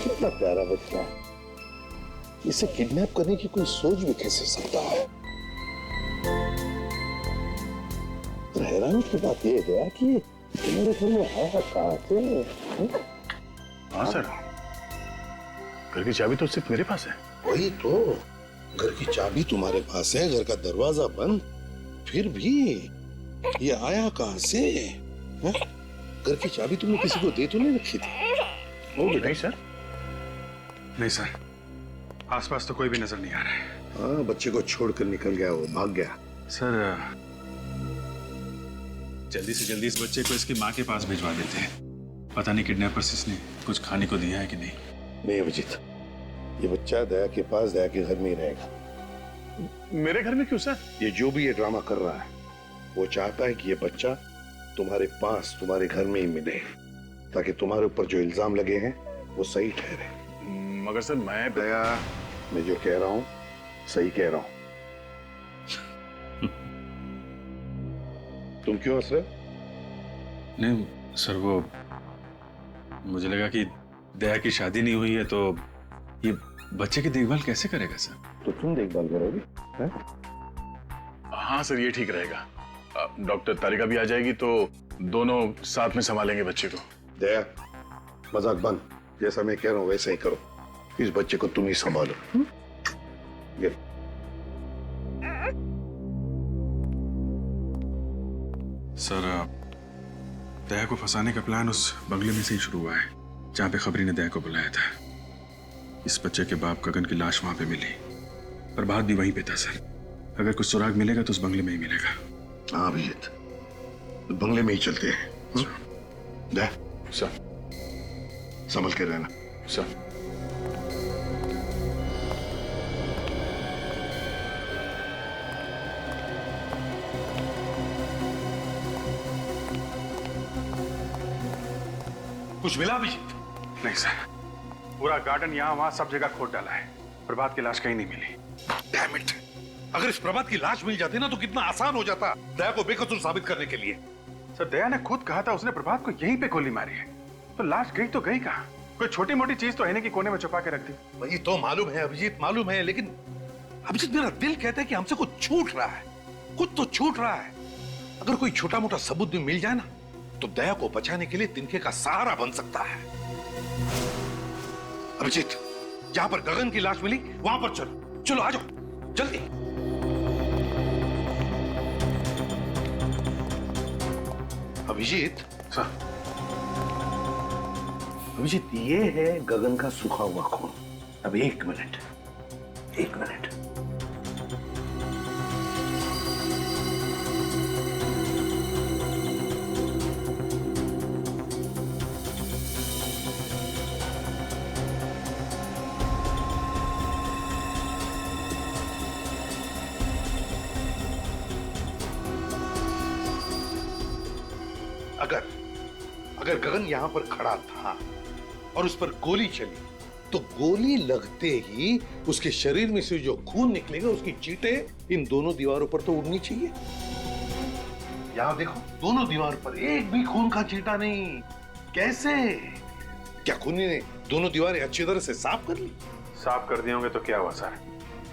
कितना प्यारा बच्चा, इसे किडनैप करने की कोई सोच भी कैसे सकता है। तो हैरानी की बात यह है कि मेरे घर में आया कहां से? हाँ सर, घर की चाबी तो सिर्फ मेरे पास है। वही तो, घर की चाबी तुम्हारे पास है, घर का दरवाजा बंद, फिर भी ये आया कहां से? है? घर की चाबी तुमने किसी को दे तो नहीं रखी थी? नहीं सर, नहीं सर, आसपास तो कोई भी नजर नहीं आ रहा है। हाँ, बच्चे को छोड़कर निकल गया, वो भाग गया। सर जल्दी से जल्दी इस बच्चे को इसकी माँ के पास भिजवा देते हैं। पता नहीं किडनैपर्स इसने कुछ खाने को दिया है कि नहीं। नहीं अभिजीत, ये बच्चा दया के पास, दया के घर में ही रहेगा। मेरे घर में क्यों सर? ये जो भी ये ड्रामा कर रहा है, वो चाहता है कि ये बच्चा तुम्हारे पास, तुम्हारे घर में ही मिले, ताकि तुम्हारे ऊपर जो इल्जाम लगे हैं वो सही ठहरे। मगर सर मैं दया, मैं जो कह रहा हूं सही कह रहा हूं। तुम क्यों हंस रहे हो? नहीं सर, वो मुझे लगा कि दया की शादी नहीं हुई है तो ये बच्चे की देखभाल कैसे करेगा सर? तो तुम देखभाल करोगे? हैं? हाँ सर, ये ठीक रहेगा। डॉक्टर तारिका भी आ जाएगी तो दोनों साथ में संभालेंगे बच्चे को। दया, मजाक बंद, जैसा मैं कह रहा हूं वैसा ही करो। इस बच्चे को तुम ही संभालो। ये सर, दया को फंसाने का प्लान उस बंगले में से ही शुरू हुआ है जहां पे खबरी ने दया को बुलाया था। इस बच्चे के बाप गगन की लाश वहां पे मिली, प्रभात भी वहीं पे था सर। अगर कुछ सुराग मिलेगा तो उस बंगले में ही मिलेगा। हाँ अभिजीत, बंगले में ही चलते हैं। दया, सर संभल के रहना। सर कुछ मिला अभिजीत? नहीं सर, पूरा गार्डन यहाँ वहां सब जगह खोद डाला है, प्रभात की लाश कहीं नहीं मिली। Damn it! अगर इस प्रभात की लाश मिल जाती ना तो कितना आसान हो जाता दया को बेकसूर साबित करने के लिए। सर दया ने खुद कहा था उसने प्रभात को यहीं पे गोली मारी है, तो लाश गई तो गई कहाँ? कोई छोटी मोटी चीज तो है नहीं कि कोने में छुपा के रख दी। वही तो मालूम है अभिजीत, मालूम है, लेकिन अभिजीत मेरा दिल कहता है कि हमसे कुछ छूट रहा है, कुछ तो छूट रहा है। अगर कोई छोटा मोटा सबूत भी मिल जाए ना तो दया को बचाने के लिए तिनके का सहारा बन सकता है। अभिजीत, जहां पर गगन की लाश मिली वहां पर चलो, चलो आ जाओ जल्दी। अभिजीत, सर अभिजीत, ये है गगन का सूखा हुआ खून। अब एक मिनट, एक मिनट। अगर गगन यहां पर खड़ा था और उस पर गोली चली तो गोली लगते ही उसके शरीर में से जो खून निकलेगा उसकी चींटें इन दोनों दीवारों पर तो उड़नी चाहिए। यहां देखो, दोनों दीवार पर एक भी खून का चींटा नहीं। कैसे? क्या खूनी ने दोनों दीवारें अच्छी तरह से साफ कर ली? साफ कर दिए होंगे तो क्या हुआ सर,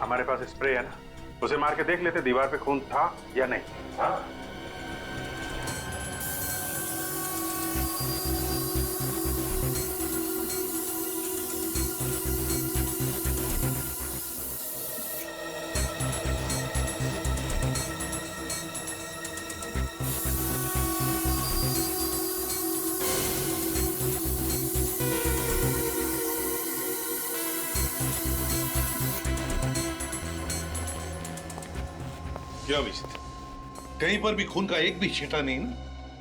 हमारे पास स्प्रे है ना, उसे मार के देख लेते दीवार पे खून था या नहीं। हाँ? क्या अभिजीत, कहीं पर भी खून का एक भी छींटा नहीं ना?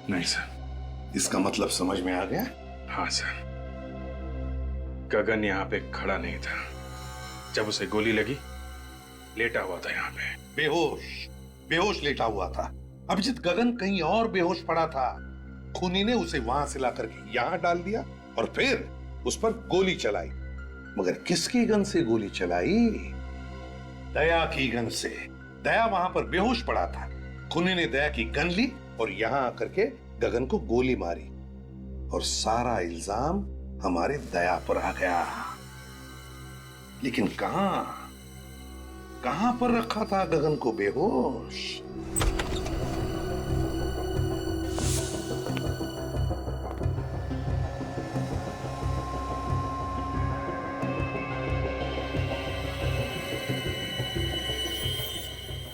नहीं सर। इसका मतलब समझ में आ गया? हाँ सर, गगन यहाँ पे खड़ा नहीं था जब उसे गोली लगी, लेटा हुआ था यहाँ पे बेहोश, बेहोश लेटा हुआ था। अभिजीत, गगन कहीं और बेहोश पड़ा था। खूनी ने उसे वहां से लाकर के यहां डाल दिया और फिर उस पर गोली चलाई। मगर किसकी गन से गोली चलाई? दया की गन से। दया वहां पर बेहोश पड़ा था, खूनी ने दया की गन ली और यहां आकर के गगन को गोली मारी और सारा इल्जाम हमारे दया पर आ गया। लेकिन कहां पर रखा था गगन को बेहोश?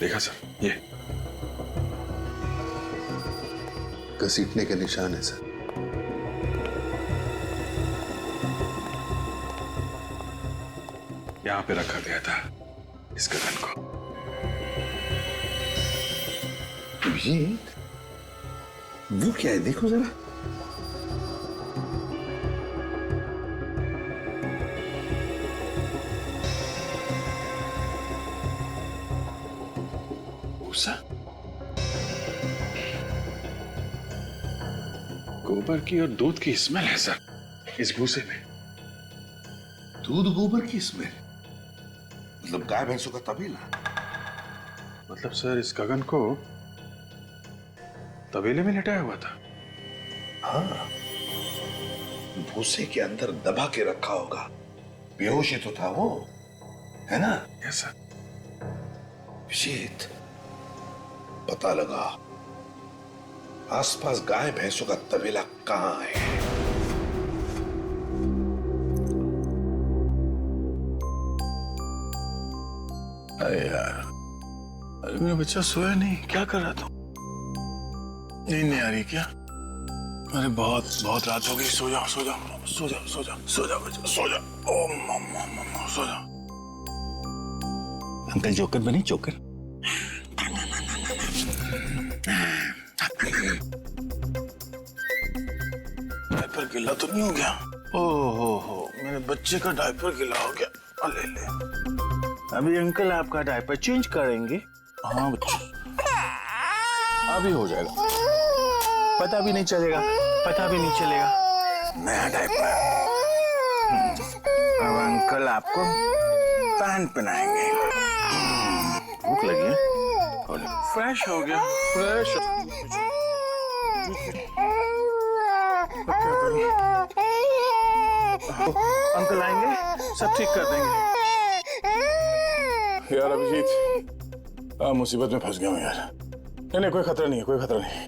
देखा सर, ये घसीटने के निशान है सर। यहां पे रखा गया था इस गगन को। अभिजीत, वो क्या है? देखो जरा। भूसा, गोबर की और दूध की स्मेल है सर इस भूसे में। दूध गोबर की स्मेल? मतलब गाय भैंसों का तबेला? मतलब सर इस गगन को तबेले में लिटाया हुआ था। हाँ, भूसे के अंदर दबा के रखा होगा। बेहोश ही तो था वो, है ना? Yes sir. अभिजीत, पता लगा आसपास गाय भैंसों का तबेला कहां है। अरे यार, अरे मेरा बच्चा सोया नहीं, क्या कर रहा था? नींद नहीं आ रही क्या? अरे बहुत रात हो गई। सो जाओ सो जाओ सो जाओ सो जाओ सो जाओ बच्चा, सो जाओ। ओ मम्मा सो जाओ। अंकल जोकर बने, जोकर। डायपर गीला तो नहीं हो गया? हो, मेरे बच्चे का डायपर गीला हो गया। ले अभी अंकल आपका डायपर चेंज करेंगे। हाँ बच्चे, अभी हो जाएगा, पता भी नहीं चलेगा, नया डायपर। अब अंकल आपको पैंट पहनाएंगे। भूख लगी है? फ्रेश हो गया, फ्रेश। अंकल आएंगे, सब ठीक कर देंगे। यार अभिजीत, मुसीबत में फंस गया हूँ यार। नहीं, कोई खतरा नहीं है, कोई खतरा नहीं।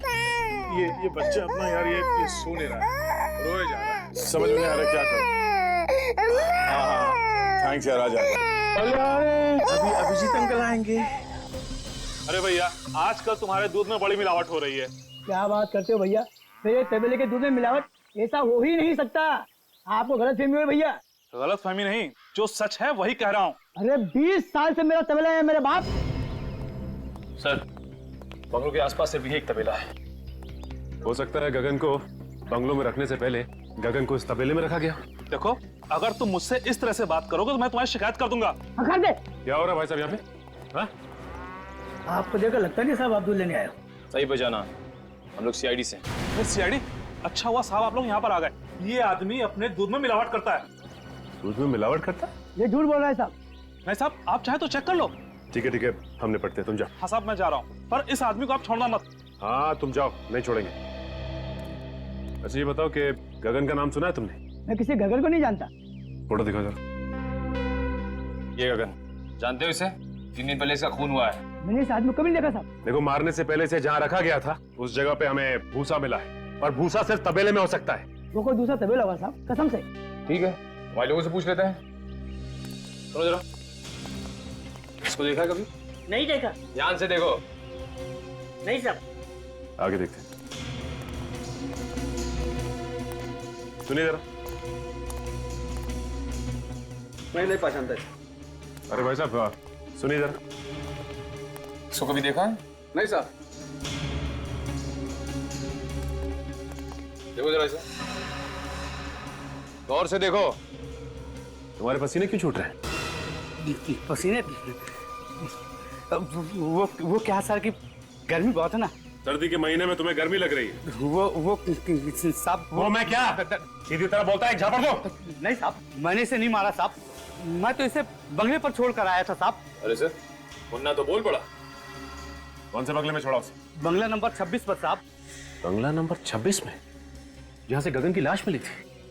ये बच्चा अपना यार ये सो नहीं रहा है, रोए जा रहा है, समझ में नहीं आ रहा क्या करूं। हाँ, थैंक्स यार, आ जा। अभी अभिजीत अंकल आएंगे। अरे भैया, आजकल तुम्हारे दूध में बड़ी मिलावट हो रही है। क्या बात करते हो भैया? मेरे तबेले के दूध में मिलावट ऐसा हो ही नहीं सकता। आपको गलतफहमी हुई भैया। गलतफहमी नहीं, जो सच है वही कह रहा हूँ। अरे 20 साल से मेरा तबेला है मेरे बाप। सर, बंगलों के आसपास सिर्फ यही एक तबेला है। हो सकता है गगन को बंगलों में रखने से पहले गगन को इस तबेले में रखा गया। देखो, अगर तुम मुझसे इस तरह से बात करोगे तो मैं तुम्हारी शिकायत कर दूंगा। कर दे। क्या हो रहा है भाई साहब यहाँ पे? हाँ? आपको देखकर लगता नहीं साहब आप दूध लेने आए हो। सही पहचाना, हम लोग सीआईडी से। सीआईडी? अच्छा हुआ साहब आप लोग यहाँ पर आ गए। ये आदमी अपने दूध में मिलावट करता है। दूध में मिलावट करता? ये झूठ बोल रहा है साहब। नहीं साहब, आप चाहे तो चेक कर लो। ठीक है, हम निपटते हैं, तुम जाओ। हाँ साहब, मैं जा रहा हूँ, पर इस आदमी को आप छोड़ना मत। हाँ तुम जाओ, नहीं छोड़ेंगे। अच्छा ये बताओ कि गगन का नाम सुना है तुमने? मैं किसी गगन को नहीं जानता। फोटो दिखाओ जरा। ये गगन, जानते हो इसे? 3 दिन पहले इसका खून हुआ है। मैंने इस आदमी को कभी नहीं देखा साहब। देखो, मारने से पहले से जहाँ रखा गया था उस जगह पे हमें भूसा मिला है, और भूसा सिर्फ तबेले में हो सकता है। वो कोई दूसरा तबेला होगा साहब, कसम से। ठीक है, हमारे लोगों से पूछ लेते हैं। सुनो जरा, इसको देखा कभी? नहीं देखा। ध्यान से देखो। नहीं साहब। आगे देखते हैं। सुनिए जरा। मैं नहीं पहचानता। अरे भाई साहब सुनिए जरा। इसको कभी देखा है? नहीं साहब। देखो जरा इसे, गौर से देखो। तुम्हारे पसीने क्यों छूट रहे हैं? पसीने? वो क्या सर की गर्मी बहुत है ना। सर्दी के महीने में तुम्हें गर्मी लग रही है? वो साहब। वो मैं क्या सीधी तरह बोलता है, एक झापड़ दो। नहीं साहब, मैंने इसे नहीं मारा साहब, मैं तो इसे बंगले पर छोड़ कर आया था साहब। अरे सर, मुन्ना तो बोल पड़ा। कौन से बंगले में छोड़ा उसे? बंगला नंबर 26 पर साहब। बंगला नंबर 26 में, जहाँ से गगन की लाश मिली थी?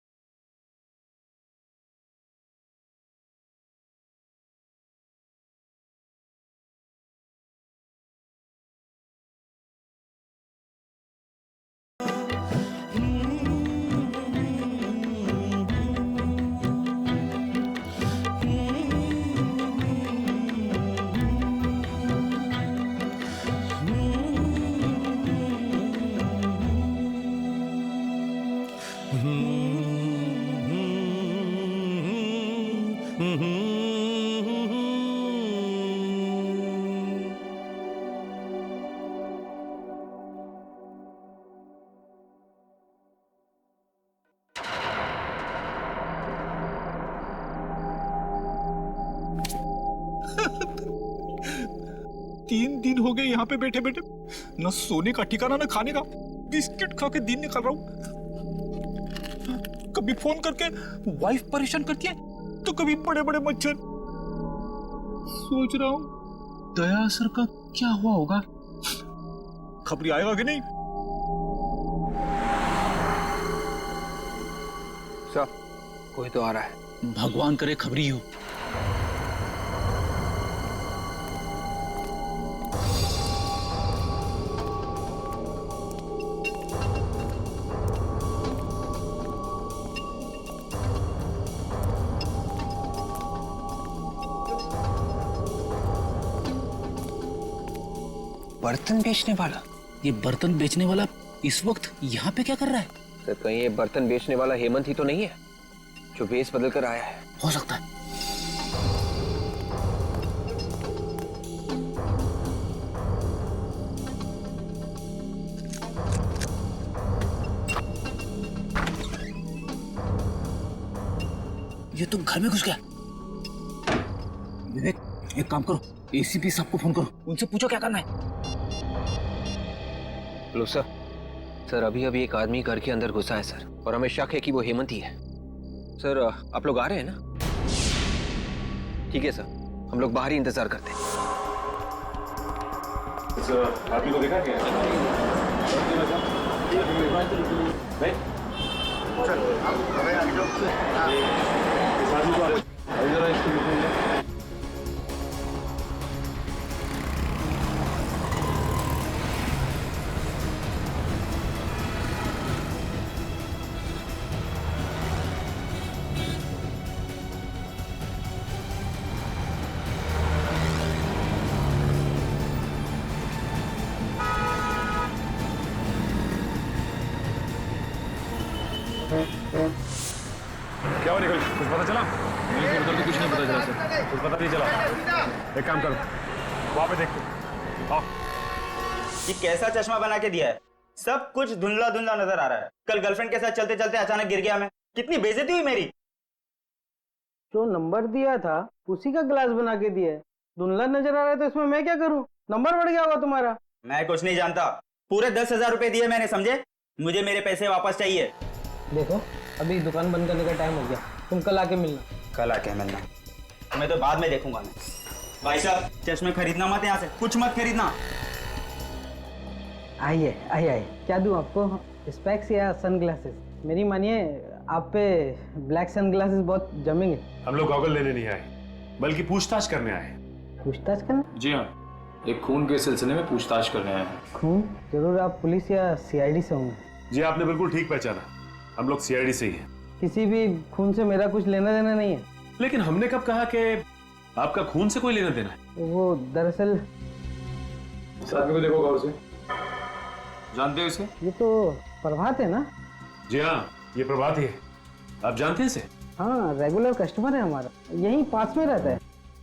3 दिन हो गए यहाँ पे बैठे बैठे, न सोने का ठिकाना न खाने का, बिस्किट खा के दिन निकाल रहा हूँ। कभी फोन करके वाइफ परेशान करती है, तो कभी बड़े बड़े मच्छर। सोच रहा हूँ दया सर का क्या हुआ होगा, खबरी आएगा कि नहीं। सर कोई तो आ रहा है। भगवान करे खबरी हो। बर्तन बेचने वाला? ये बर्तन बेचने वाला इस वक्त यहाँ पे क्या कर रहा है? सर कहीं ये बर्तन बेचने वाला हेमंत ही तो नहीं है जो वेश बदल कर आया है? हो सकता है। ये तो घर में घुस गया। विवेक एक काम करो, एसीपी साहब को फोन करो, उनसे पूछो क्या करना है। लो सर, सर अभी अभी एक आदमी घर के अंदर घुसा है सर, और हमें शक है कि वो हेमंत ही है। सर आप लोग आ रहे हैं ना? ठीक है सर, हम लोग बाहर ही इंतजार करते हैं। आदमी को देखा क्या? क्या हुआ निकल, कुछ पता चला? उधर तो कुछ नहीं पता चला सर। कुछ पता नहीं चला। एक काम करो, वहां पे देखो। आओ। ये कैसा चश्मा बना के दिया है, सब कुछ धुंधला धुंधला नजर आ रहा है। कल गर्लफ्रेंड के साथ चलते चलते अचानक गिर गया मैं, कितनी बेइज्जती हुई मेरी। जो नंबर दिया था उसी का ग्लास बना के दिया है, धुंधला नजर आ रहा है तो इसमें मैं क्या करूं? नंबर बढ़ गया होगा तुम्हारा। मैं कुछ नहीं जानता, पूरे 10,000 रुपए दिए मैंने, समझे? मुझे मेरे पैसे वापस चाहिए। देखो अभी दुकान बंद करने का टाइम हो गया, तुम कल आके मिलना। कल आके मिलना? मैं तो बाद में देखूंगा। मैं भाई साहब चश्मे खरीदना मत, यहाँ से कुछ मत खरीदना। आइए आइए आइए, क्या दूं आपको? स्पेक्स या सनग्लासेस? मेरी मानिए आप पे ब्लैक सनग्लासेस बहुत जमेंगे। हम लोग गॉगल लेने नहीं आए, बल्कि पूछताछ करने आए। पूछताछ करना? जी हाँ, एक खून के सिलसिले में पूछताछ करने आए हैं। खून? जरूर आप पुलिस या सीआईडी से होंगे। जी आपने बिल्कुल ठीक पहचाना, हम लोग सीआईडी से ही हैं। किसी भी खून से मेरा कुछ लेना देना नहीं है। लेकिन हमने कब कहा कि आपका खून से कोई लेना देना है? वो दरअसल इस आदमी को देखो गौर से, जानते हो इसे? ये तो प्रभात है ना? जी हाँ, ये प्रभात ही है। आप जानते हैं इसे? हाँ, रेगुलर कस्टमर है हमारा, यहीं पास में रहता है।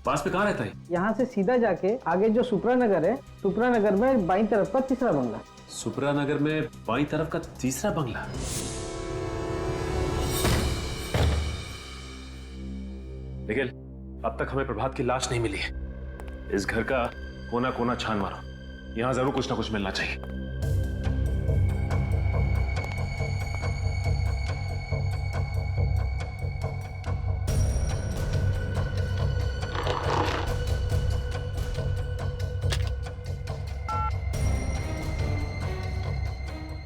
पास में कहाँ रहता है? यहाँ से सीधा जाके आगे जो सुप्रा नगर है, सुप्रा नगर में बाईं तरफ का तीसरा बंगला। सुप्रा नगर में बाईं तरफ का तीसरा बंगला? निखिल, अब तक हमें प्रभात की लाश नहीं मिली है। इस घर का कोना कोना छान मारो, यहाँ जरूर कुछ ना कुछ मिलना चाहिए।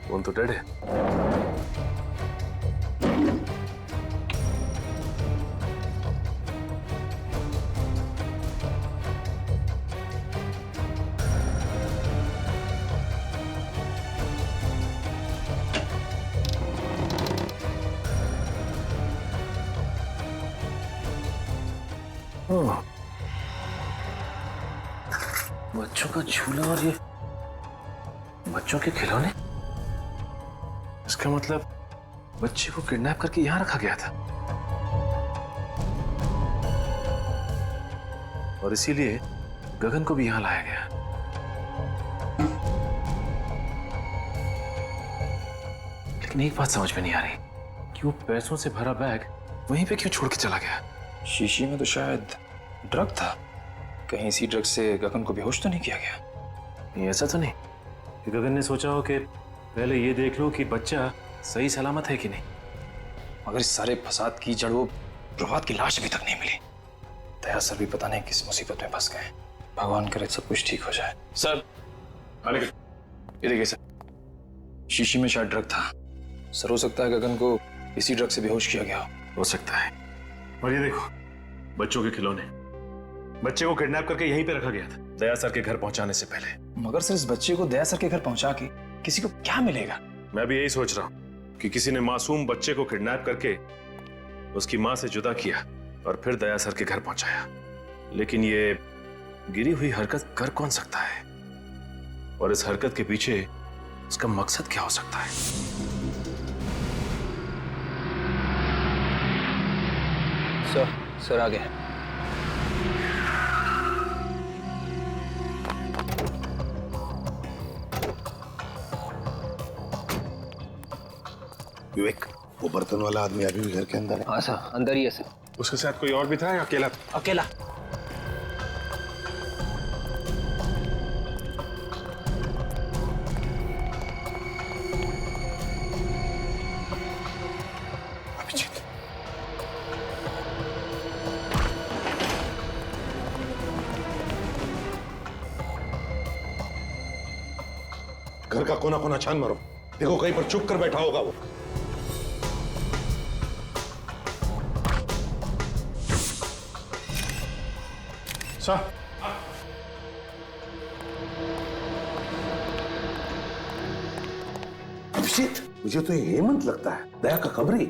फोन तो डेड है। बच्चों का झूला और ये बच्चों के खिलौने, इसका मतलब बच्चे को किडनैप करके यहां रखा गया था और इसीलिए गगन को भी यहां लाया गया। लेकिन एक बात समझ में नहीं आ रही कि वो पैसों से भरा बैग वहीं पे क्यों छोड़ के चला गया? शीशी में तो शायद ड्रग था। कहीं इसी ड्रग से गगन को बेहोश तो नहीं किया गया? ये ऐसा तो नहीं कि गगन ने सोचा हो कि पहले ये देख लो कि बच्चा सही सलामत है कि नहीं। मगर इस सारे फसाद की जड़ वो प्रभात की लाश अभी तक नहीं मिली। दया सर भी पता नहीं किस मुसीबत में फंस गए। भगवान करे सब कुछ ठीक हो जाए। सर ये देखिए सर, शीशी में शायद ड्रग था। सर हो सकता है गगन को इसी ड्रग से बेहोश किया गया हो सकता है। और ये देखो बच्चों के खिलौने, बच्चे को किडनैप करके यहीं पे रखा गया था दया सर के घर पहुंचाने से पहले। मगर सर इस बच्चे को दया सर के घर पहुंचा के किसी को क्या मिलेगा? मैं भी यही सोच रहा हूं कि किसी ने मासूम बच्चे को किडनैप करके उसकी मां से जुदा किया और फिर दया सर के घर पहुंचाया। लेकिन ये गिरी हुई हरकत कर कौन सकता है, और इस हरकत के पीछे उसका मकसद क्या हो सकता है? सर आ गए। विवेक, वो बर्तन वाला आदमी अभी भी घर के अंदर है? हाँ सर, अंदर ही है सर। उसके साथ कोई और भी था या अकेला? अकेला। अभिजीत, घर का कोना कोना छान मारो, देखो कहीं पर चुप कर बैठा होगा वो। सर अभिजीत, मुझे तो ये हेमंत लगता है, दया का खबरी।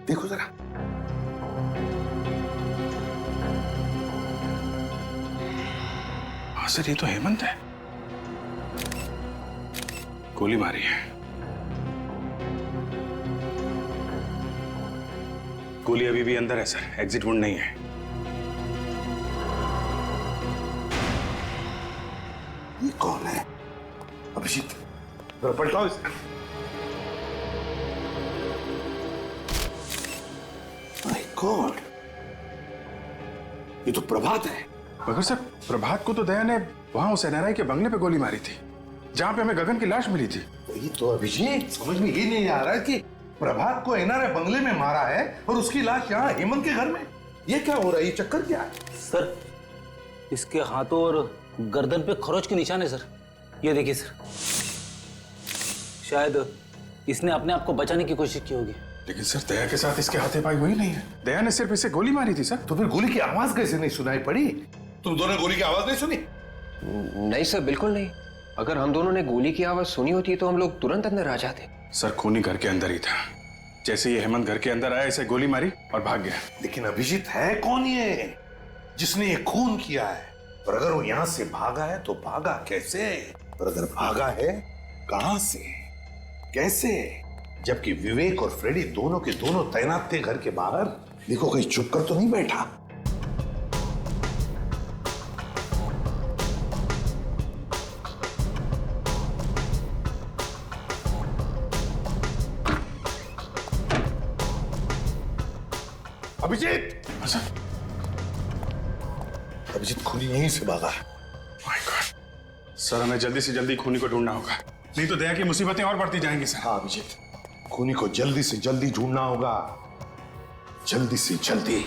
देखो जरा। हाँ सर, ये तो हेमंत है। गोली मारी है। गोली अभी भी अंदर है सर, एग्जिट वुंड नहीं है। ये कौन है? अभिजीत, जरा पलटाओ इसे। माय गॉड, ये तो प्रभात है। मगर सर, प्रभात को तो दया ने वहां उस एनआरआई के बंगले पे गोली मारी थी, जहां पे हमें गगन की लाश मिली थी। वही तो अभिजीत, समझ में ये नहीं आ रहा है कि प्रभात को एनआरआई बंगले में मारा है और उसकी लाश यहाँ हेमंत के घर में। ये क्या हो रहा है? ये चक्कर क्या है? सर, इसके हाथों और गर्दन पे खरोच के निशान है सर। ये देखिए सर, शायद इसने अपने आप को बचाने की कोशिश की होगी। लेकिन सर, दया के साथ इसके हाथापाई हुई नहीं है। दया ने सिर्फ इसे गोली मारी थी सर। तो फिर गोली की आवाज कैसे नहीं सुनाई पड़ी? तुम दोनों ने गोली की आवाज नहीं सुनी? नहीं सर, बिल्कुल नहीं। अगर हम दोनों ने गोली की आवाज सुनी होती तो हम लोग तुरंत अंदर आ जाते। सर, खूनी घर के अंदर ही था। जैसे ये हेमंत घर के अंदर आया, इसे गोली मारी और भाग गया। लेकिन अभिजीत, है कौन ये जिसने ये खून किया है? और अगर वो यहां से भागा है तो भागा कैसे? और अगर भागा है, कहां से, कैसे? जबकि विवेक और फ्रेडी दोनों के दोनों तैनात थे घर के बाहर। देखो कहीं चुप कर तो नहीं बैठा। अभिजीत, अभिजीत खूनी यहीं से भागा है। माय गॉड, सर हमें जल्दी से जल्दी खूनी को ढूंढना होगा, नहीं तो दया की मुसीबतें और बढ़ती जाएंगी सर। हाँ अभिजीत, खूनी को जल्दी से जल्दी ढूंढना होगा, जल्दी से जल्दी।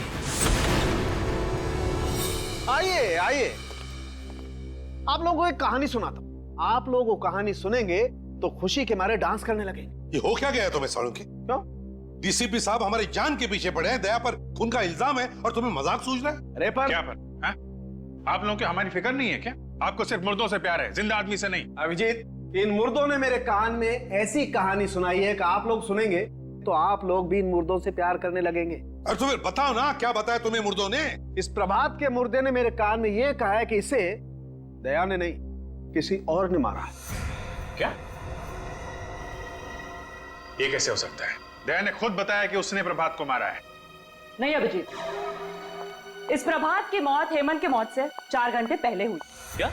आइए आइए, आप लोगों को एक कहानी सुनाता हूं। आप लोग वो कहानी सुनेंगे तो खुशी के मारे डांस करने लगेंगे। ये हो क्या गया तुम्हें सालों के? क्यों? डीसीपी साहब हमारी जान के पीछे पड़े हैं, दया पर खून का इल्जाम है और तुम्हें मजाक सूझ रहा है? अरे पर क्या पर? हा? आप लोगों की हमारी फिक्र नहीं है क्या? आपको सिर्फ मुर्दों से प्यार है, जिंदा आदमी से नहीं। अभिजीत, इन मुर्दों ने मेरे कान में ऐसी कहानी सुनाई है कि आप लोग सुनेंगे तो आप लोग भी इन मुर्दों से प्यार करने लगेंगे। और तो फिर बताओ ना, क्या बताया तुम्हें मुर्दों ने? इस प्रभात के मुर्दे ने मेरे कान में यह कहा है कि इसे दया ने नहीं, किसी और ने मारा है। क्या? ये कैसे हो सकता है? दया ने खुद बताया कि उसने प्रभात को मारा है। नहीं अभिजीत, इस प्रभात की मौत हेमंत की मौत से 4 घंटे पहले हुई। क्या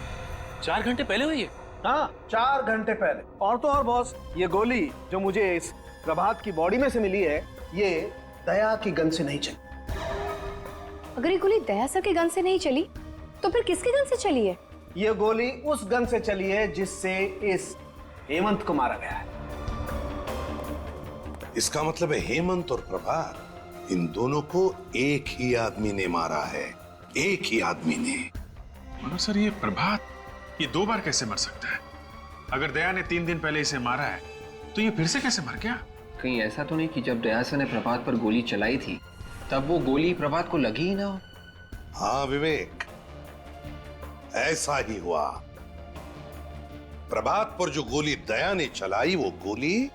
4 घंटे पहले हुई है? हाँ, 4 घंटे पहले। और तो और बॉस, ये गोली जो मुझे इस प्रभात की बॉडी में से मिली है, ये दया की गन से नहीं चली। अगर ये गोली दया सर के गन से नहीं चली तो फिर किसके गन से चली है? ये गोली उस गन से चली है जिससे इस हेमंत को मारा गया है। इसका मतलब है हेमंत और प्रभात, इन दोनों को एक ही आदमी ने मारा है, एक ही आदमी ने। मगर सर ये प्रभात ये 2 बार कैसे मर सकता है? अगर दया ने 3 दिन पहले इसे मारा है तो ये फिर से कैसे मर गया? कहीं ऐसा तो नहीं कि जब दया सर ने प्रभात पर गोली चलाई थी तब वो गोली प्रभात को लगी ही ना हो? हाँ विवेक, ऐसा ही हुआ। प्रभात पर जो गोली दया ने चलाई वो गोली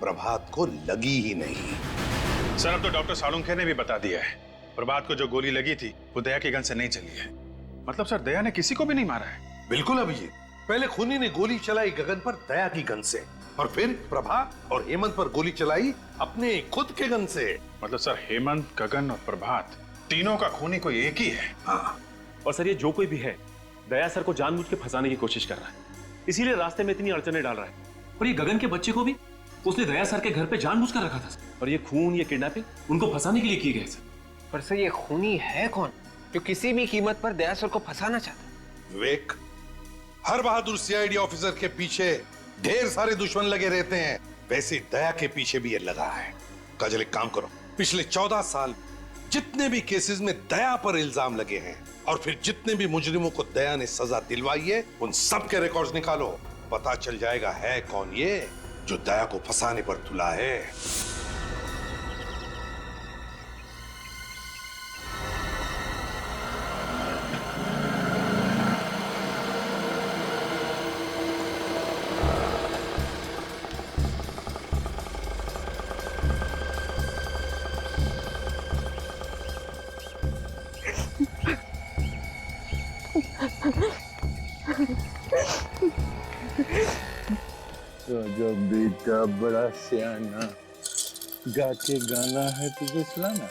प्रभात को लगी ही नहीं। सर अब तो डॉक्टर सालुंखे ने भी बता दिया है प्रभात को जो गोली लगी थी वो दया की गन से नहीं चली है। मतलब सर दया ने किसी को भी नहीं मारा है। बिल्कुल अभिजीत, पहले खूनी ने गोली चलाई गगन पर दया की गन से, और फिर प्रभात और हेमंत पर गोली चलाई अपने खुद के गन से। मतलब सर हेमंत, गगन और प्रभात तीनों का खूनी कोई एक ही है। हाँ, और सर ये जो कोई भी है दया सर को जानबूझ के फंसाने की कोशिश कर रहा है, इसीलिए रास्ते में इतनी अड़चने डाल रहा है। और ये गगन के बच्चे को भी उसने दया सर के घर पे जानबूझ कर रखा था सर। और ये खून, ये किडनैपिंग उनको फंसाने के लिए किए गए सर। पर सर ये खूनी है कौन जो किसी भी कीमत पर दया सर को फंसाना चाहता है? विवेक, हर बहादुर सीआईडी ऑफिसर के पीछे ढेर सारे दुश्मन लगे रहते हैं, वैसे दया के पीछे भी ये लगा है। काजल एक काम करो, पिछले 14 साल जितने भी केसेस में दया पर इल्जाम लगे हैं और फिर जितने भी मुजरिमों को दया ने सजा दिलवाई है उन सब के रिकॉर्ड्स निकालो। पता चल जाएगा है कौन ये जो दया को फंसाने पर तुला है। जो बेटा बड़ा सियाना, गा के गाना है तुझे सुनाना।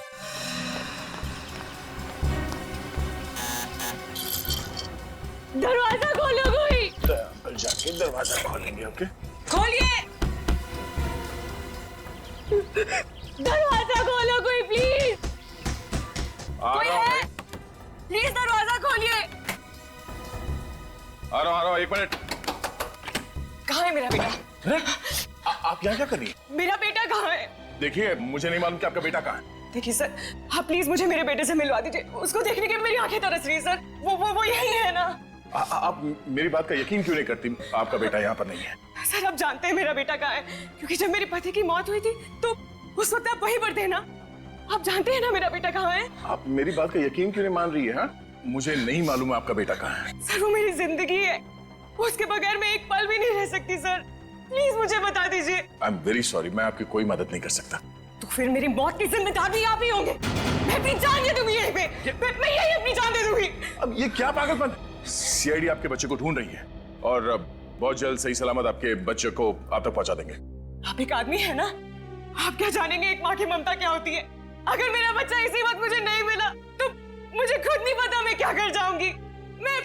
दरवाजा खोलो कोई। अंकल जाके दरवाजा खोलेंगे। ओके खोलिए, दरवाजा खोलो कोई प्लीज। कोई है? प्लीज दरवाजा खोलिए। आ रहा हूं 1 मिनट। कहाँ है मेरा बेटा? आप यहाँ क्या कर रही हैं? मेरा बेटा कहाँ है? देखिए मुझे नहीं मालूम कि आपका बेटा कहाँ है। देखिए सर, आप प्लीज मुझे मेरे बेटे से मिलवा दीजिए। उसको देखने के मेरी आंखें तरस रही है सर। वो यही है ना? आप मेरी बात का यकीन क्यों नहीं करती? आपका बेटा यहाँ पर नहीं है। सर आप जानते हैं मेरा बेटा कहाँ है, क्योंकि जब मेरे पति की मौत हुई थी तो उस वक्त आप वहीं पर थे ना। आप जानते हैं ना मेरा बेटा कहाँ है? आप मेरी बात का यकीन क्यों नहीं मान रही है? हाँ, मुझे नहीं मालूम आपका बेटा कहाँ है। सर वो मेरी जिंदगी है, उसके बगैर मैं एक पल भी नहीं रह सकती सर। प्लीज मुझे बता दीजिए। आई एम वेरी सॉरी, मैं आपकी कोई मदद नहीं कर सकता। तो फिर मेरी मौत की जिम्मेदार भी आप ही होंगे। मैं अपनी जान दे दूंगी यहीं पे। मैं यही अपनी जान दे दूंगी। अब ये क्या पागलपन? सीआईडी आपके बच्चे को ढूंढ रही है और बहुत जल्द सही सलामत आपके बच्चे को आप तक पहुंचा देंगे। आप एक आदमी है ना, आप क्या जानेंगे एक माँ की ममता क्या होती है। अगर मेरा बच्चा इसी वक्त मुझे नहीं मिला तो मुझे खुद नहीं पता मैं क्या कर जाऊंगी। मैं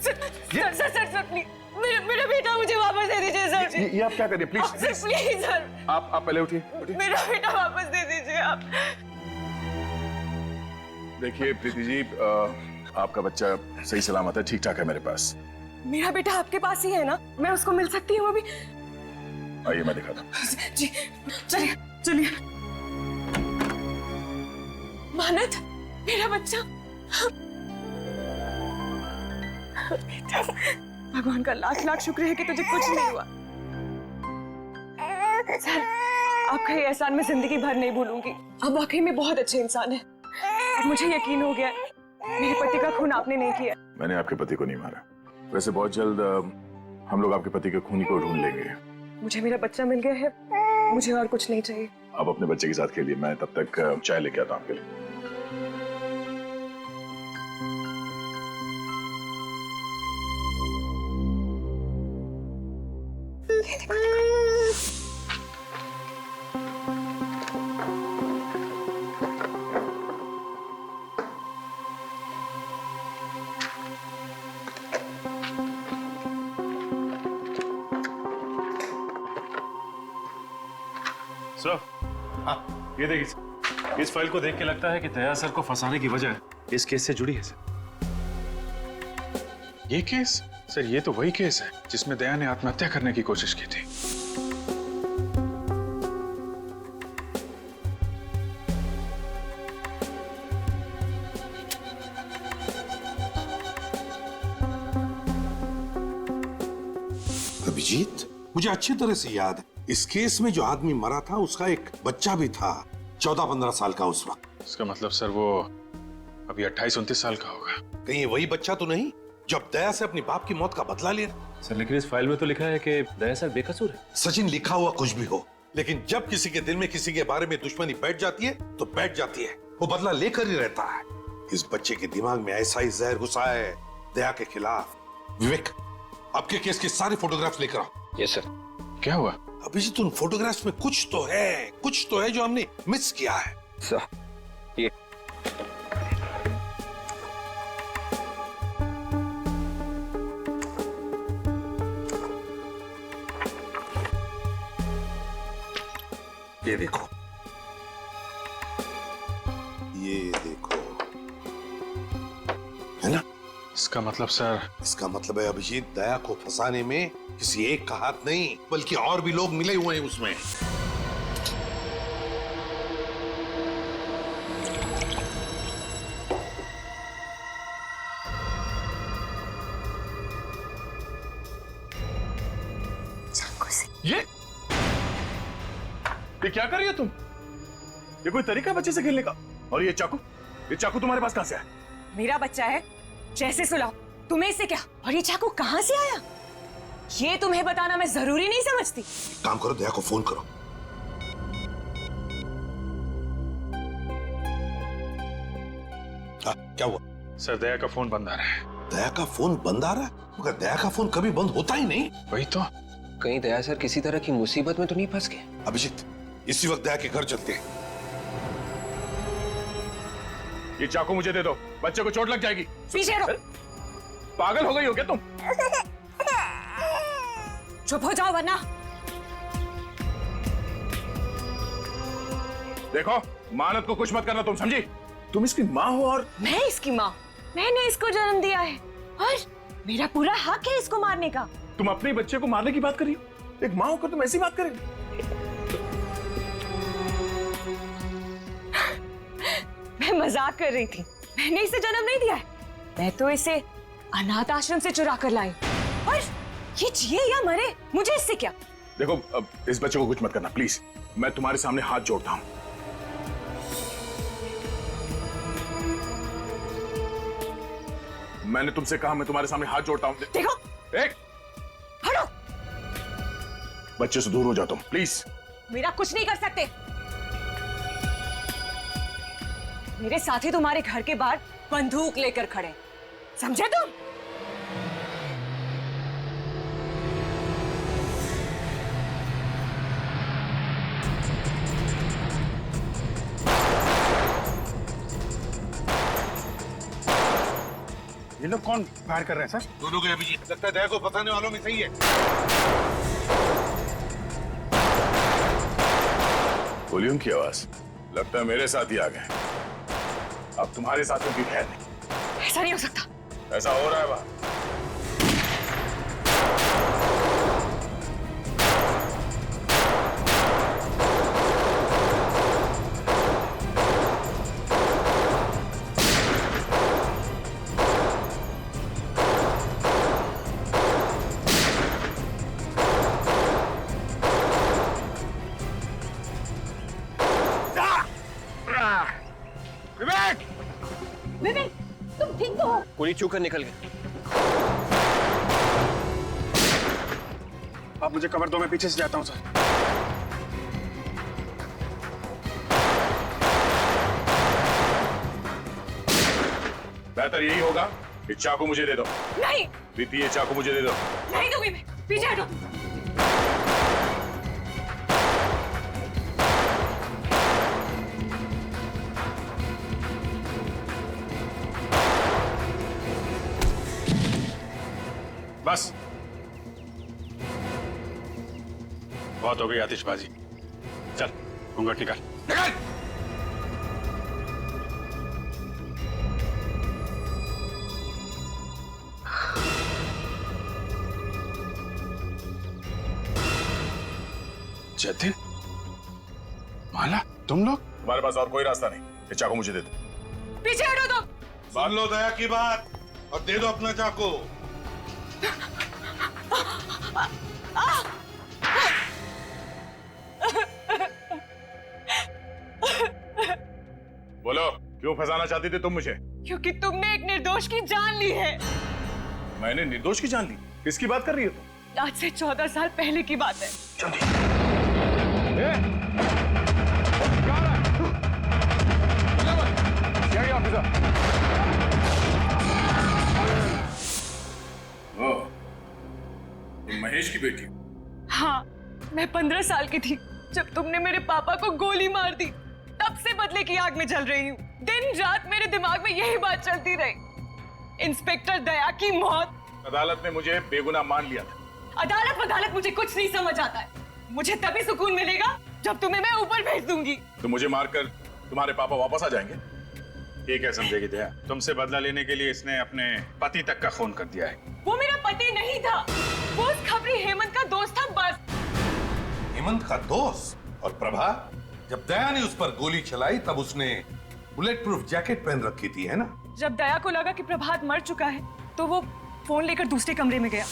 सर प्लीज मेरा बेटा मुझे वापस दे दीजिए सर। ये आप क्या करिए प्लीज प्लीज सर। आप पहले उठिए। मेरा बेटा वापस दे दीजिए आप। देखिए प्रीति जी, आपका बच्चा सही सलामत है, ठीक ठाक है मेरे पास। मेरा बेटा आपके पास ही है ना? मैं उसको मिल सकती हूँ अभी? आइए मैं दिखाता हूँ। जी चलिए चलिए। मानत, मेरा बच्चा। भगवान का लाख लाख शुक्र है कि तुझे कुछ नहीं हुआ। सर आपका ये एहसान मैं जिंदगी भर नहीं भूलूंगी। आप वाकई में बहुत अच्छे इंसान हैं। अब मुझे यकीन हो गया मेरे पति का खून आपने नहीं किया। मैंने आपके पति को नहीं मारा। वैसे बहुत जल्द हम लोग आपके पति के खूनी को ढूंढ लेंगे। मुझे मेरा बच्चा मिल गया है, मुझे और कुछ नहीं चाहिए। आप अपने बच्चे के साथ खेलिए, मैं तब तक चाय लेके आता हूँ आपके लिए। सर, हाँ, ये देखिए, इस फाइल को देख के लगता है कि दया सर को फंसाने की वजह इस केस से जुड़ी है सर। ये केस? सर ये तो वही केस है जिसमें दया ने आत्महत्या करने की कोशिश की थी। अभिजीत, मुझे अच्छी तरह से याद है, इस केस में जो आदमी मरा था उसका एक बच्चा भी था, 14-15 साल का उस वक्त। इसका मतलब सर वो अभी 28-29 साल का होगा। कहीं ये वही बच्चा तो नहीं जब दया से अपनी बाप की मौत का बदला लिया? सर लेकिन इस फाइल में तो लिखा है कि दया सर बेकसूर है। सचिन, लिखा हुआ कुछ भी हो, लेकिन जब किसी के दिल में किसी के बारे में दुश्मनी बैठ जाती है तो बैठ जाती है, वो बदला लेकर ही रहता है। इस बच्चे के दिमाग में ऐसा ही जहर घुसा है दया के खिलाफ। विवेक, आपके केस के सारे फोटोग्राफ्स लेकर आओ। Yes sir. क्या हुआ? अभिजीत, उन फोटोग्राफ्स में कुछ तो है जो हमने मिस किया है। सर ये देखो, ये देखो, है ना? इसका मतलब सर? इसका मतलब है अभिजीत, दया को फंसाने में किसी एक का हाथ नहीं बल्कि और भी लोग मिले हुए हैं उसमें। ये क्या कर रही हो तुम? ये कोई तरीका है बच्चे से खेलने का? और ये चाकू तुम्हारे पास कहां से आया? मेरा बच्चा है, जैसे सुलाओ। तुम्हें इससे क्या? और ये चाकू कहां से आया? ये तुम्हें बताना मैं जरूरी नहीं समझती। काम करो, दया को फोन करो। क्या हुआ? सर दया का फोन बंद आ रहा है। दया का फोन बंद आ रहा है? मगर दया का फोन कभी बंद होता ही नहीं। वही तो। कहीं दया सर किसी तरह की मुसीबत में तो नहीं फंस गए? अभिजीत, इसी वक्त दया के घर चलते हैं। ये चाकू मुझे दे दो, बच्चे को चोट लग जाएगी। पीछे रहो। पागल हो गई हो क्या तुम? चुप हो जाओ वरना। देखो, मानत को कुछ मत करना, तुम समझी? तुम इसकी माँ हो और मैं इसकी माँ। मैंने इसको जन्म दिया है और मेरा पूरा हक है इसको मारने का। तुम अपने बच्चे को मारने की बात कर रही हो? एक माँ होकर तुम ऐसी बात करेगी? मैं मजाक कर रही थी। मैंने इसे जन्म नहीं दिया है, मैं तो इसे अनाथ आश्रम से चुरा कर लाई। और ये जिए या मरे, मुझे इससे क्या? देखो, अब इस बच्चे को कुछ मत करना प्लीज। मैं तुम्हारे सामने हाथ जोड़ता हूं। मैंने तुमसे कहा मैं तुम्हारे सामने हाथ जोड़ता हूं। देखो, एक हटो। बच्चे से दूर हो जाओ तुम प्लीज। मेरा कुछ नहीं कर सकते। मेरे साथी तुम्हारे घर के बाहर बंदूक लेकर खड़े, समझे तुम? ये लोग कौन फायर कर रहे हैं सर? दोनों के अभिजीत, लगता है दया को फंसाने वालों में सही है। वॉल्यूम की आवाज, लगता है मेरे साथ ही आ गए। अब तुम्हारे साथियों की खैर नहीं। ऐसा नहीं हो सकता। ऐसा हो रहा है बात। विवेक, तुम ठीक तो हो? पूरी चूक कर निकल गए। आप मुझे कवर दो, मैं पीछे से जाता हूं सर। बेहतर यही होगा कि चाकू मुझे दे दो। नहीं। प्रीति, ये चाकू मुझे दे दो। नहीं दूंगी मैं, पीछे हटो। बस बहुत हो गई आतिशबाजी। चल घूंघट निकाल। निकाल। जतिन, माला, तुम लोग? हमारे पास और कोई रास्ता नहीं, ये चाकू मुझे दे दो। पीछे हटो तुम। सुन लो दया की बात और दे दो अपना चाकू। बोलो, क्यों फंसाना चाहती थी तुम मुझे? क्योंकि तुमने एक निर्दोष की जान ली है। मैंने निर्दोष की जान ली? किसकी बात कर रही हो तुम? आज से 14 साल पहले की बात है। तुम महेश की बेटी? हाँ, मैं 15 साल की थी जब तुमने मेरे पापा को गोली मार दी। तब से बदले की आग में जल रही हूँ। दिन रात मेरे दिमाग में यही बात चलती रही। इंस्पेक्टर दया की मौत। अदालत ने मुझे बेगुनाह मान लिया था। अदालत मुझे कुछ नहीं समझ आता है। मुझे तभी सुकून मिलेगा जब तुम्हें मैं ऊपर भेज दूंगी। तो मुझे मारकर तुम्हारे पापा वापस आ जाएंगे? ये क्या समझेगी दया? तुमसे बदला लेने के लिए इसने अपने पति तक का खून कर दिया है। वो मेरा पति नहीं था, वो उस खबरी हेमंत का दोस्त था बस। हेमंत का दोस्त? और प्रभा, जब दया ने उस पर गोली चलाई तब उसने बुलेट प्रूफ जैकेट पहन रखी थी, है ना? जब दया को लगा कि प्रभात मर चुका है तो वो फोन लेकर दूसरे कमरे में गया।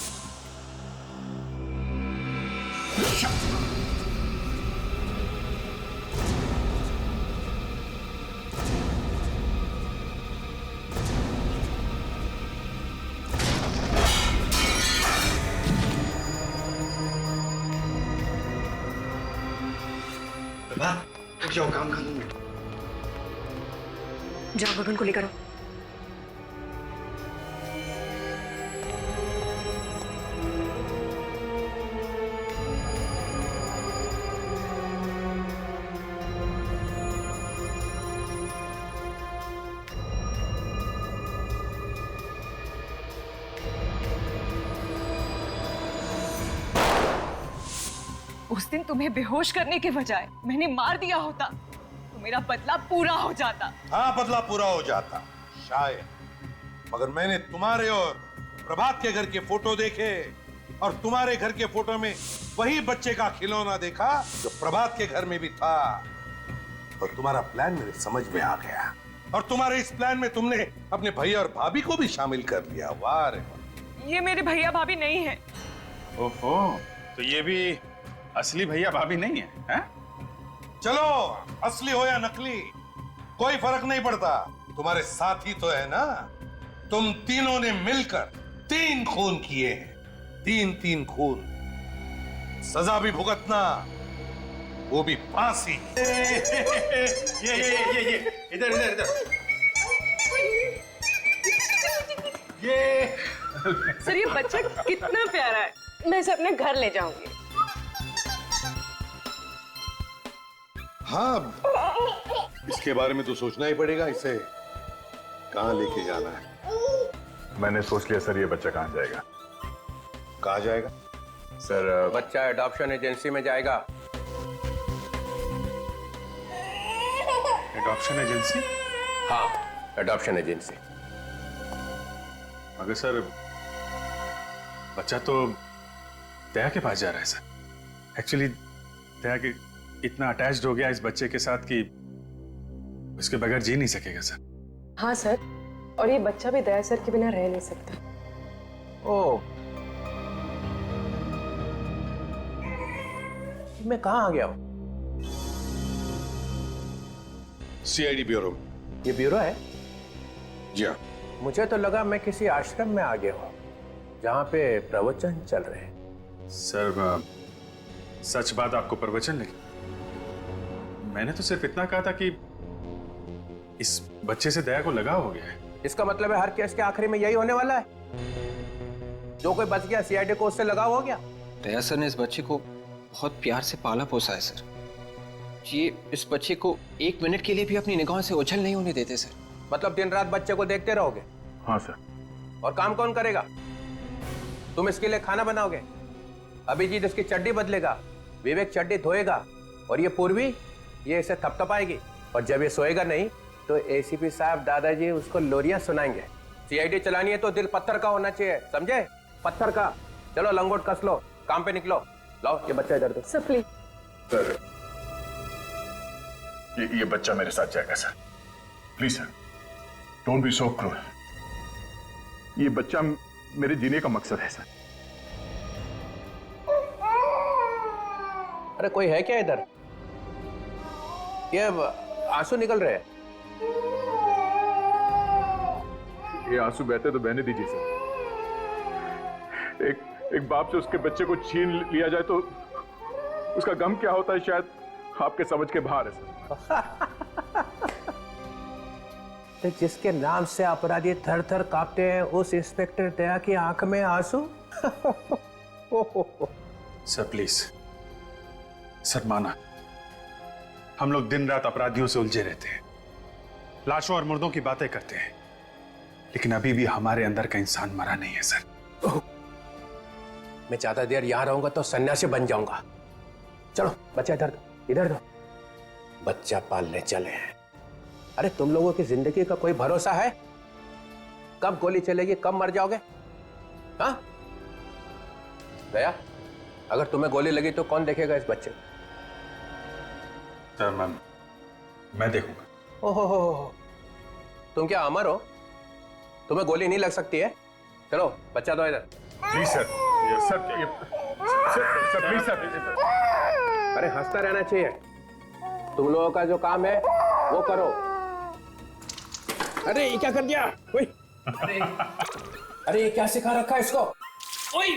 उठ जाओ, काम कर लूंगा। जाओ गगन को लेकर आओ। उस दिन तुम्हें बेहोश करने के बजाय मैंने मार दिया होता तो मेरा बदला पूरा हो जाता। हाँ, बदला पूरा हो जाता शायद, मगर मैंने तुम्हारे और प्रभात के घर के फोटो देखे और तुम्हारे घर के फोटो में वही बच्चे का खिलौना देखा जो प्रभात के घर में भी था। और तुम्हारा प्लान मेरे समझ में आ गया और तुम्हारे इस प्लान में तुमने अपने भैया और भाभी को भी शामिल कर लिया। वाह रे वाह। ये मेरे भैया भाभी नहीं है। ओहो, तो ये भी असली भैया भाभी नहीं है, हैं? चलो, असली हो या नकली कोई फर्क नहीं पड़ता, तुम्हारे साथी तो है ना। तुम तीनों ने मिलकर 3 खून किए हैं, 3 खून। सजा भी भुगतना, वो भी फांसी। ये इधर इधर इधर। ये सर, ये बच्चा कितना प्यारा है। मैं इसे अपने घर ले जाऊंगी। हाँ, इसके बारे में तो सोचना ही पड़ेगा, इसे कहाँ लेके जाना है। मैंने सोच लिया सर, ये बच्चा कहाँ जाएगा? कहाँ जाएगा? सर, बच्चा एडॉप्शन एजेंसी में जाएगा। Adoption agency? हाँ, एडॉप्शन एजेंसी। मगर सर, बच्चा तो दया के पास जा रहा है सर। एक्चुअली दया के इतना अटैच्ड हो गया इस बच्चे के साथ कि उसके बगैर जी नहीं सकेगा सर। हाँ सर, और ये बच्चा भी दया सर के बिना रह नहीं सकता। ओह, मैं कहाँ आ गया हूँ? CID bureau. ये ब्यूरो है? जी हाँ। मुझे तो लगा मैं किसी आश्रम में आ गया हूँ जहाँ पे प्रवचन चल रहे हैं। सर, सच बात आपको प्रवचन लगी? मैंने तो सिर्फ इतना कहा था कि इस बच्चे से दया को लगाव हो गया है। इसका मतलब है हर केस के आखिरी में यही होने वाला है। जो कोई बच गया सीआईडी को उससे लगाव हो गया। दया सर ने इस बच्चे को बहुत प्यार से पाला पोसा है सर। ये इस बच्चे को 1 मिनट के लिए भी अपनी निगाहों से ओझल नहीं होने देते सर। मतलब दिन रात बच्चे को देखते रहोगे? हाँ सर। और काम कौन करेगा? तुम इसके लिए खाना बनाओगे, अभिजीत इसकी चड्डी बदलेगा, विवेक चड्डी धोएगा, और ये पूर्वी ये इसे थपथपाएगी। और जब ये सोएगा नहीं तो एसीपी साहब दादाजी उसको लोरियां सुनाएंगे। सीआईडी चलानी है तो दिल पत्थर का होना चाहिए, समझे? पत्थर का। चलो लंगोट कस लो, काम पे निकलो। लाओ ये बच्चा इधर दो। सर प्लीज, सर, ये बच्चा मेरे साथ जाएगा sir. Please sir, don't be so cruel. ये बच्चा मेरे जीने का मकसद है सर। अरे कोई है क्या इधर? ये आंसू निकल रहे हैं। ये आंसू बहते तो बहने दीजिए सर। एक बाप से उसके बच्चे को छीन लिया जाए तो उसका गम क्या होता है, शायद आपके समझ के बाहर है सर। तो जिसके नाम से अपराधी थर थर कांपते हैं, उस इंस्पेक्टर दया की आंख में आंसू। सर प्लीज, सर माना, हम लोग दिन रात अपराधियों से उलझे रहते हैं, लाशों और मुर्दों की बातें करते हैं, लेकिन अभी भी हमारे अंदर का इंसान मरा नहीं है सर। मैं ज्यादा देर यहां रहूंगा तो सन्यासी बन जाऊंगा। चलो बच्चा इधर दो, इधर दो। बच्चा पालने चले हैं। अरे तुम लोगों की जिंदगी का कोई भरोसा है? कब गोली चलेगी, कब मर जाओगे? हाँ दया, अगर तुम्हें गोली लगी तो कौन देखेगा इस बच्चे को? सर मैं देखूंगा। ओहो, तुम क्या अमर हो? तुम्हें गोली नहीं लग सकती है? चलो बच्चा दो इधर। Please sir, sir please sir. अरे हंसता रहना चाहिए। तुम लोगों का जो काम है वो करो। अरे ये क्या कर दिया? अरे ये क्या सिखा रखा है इसको? ओए!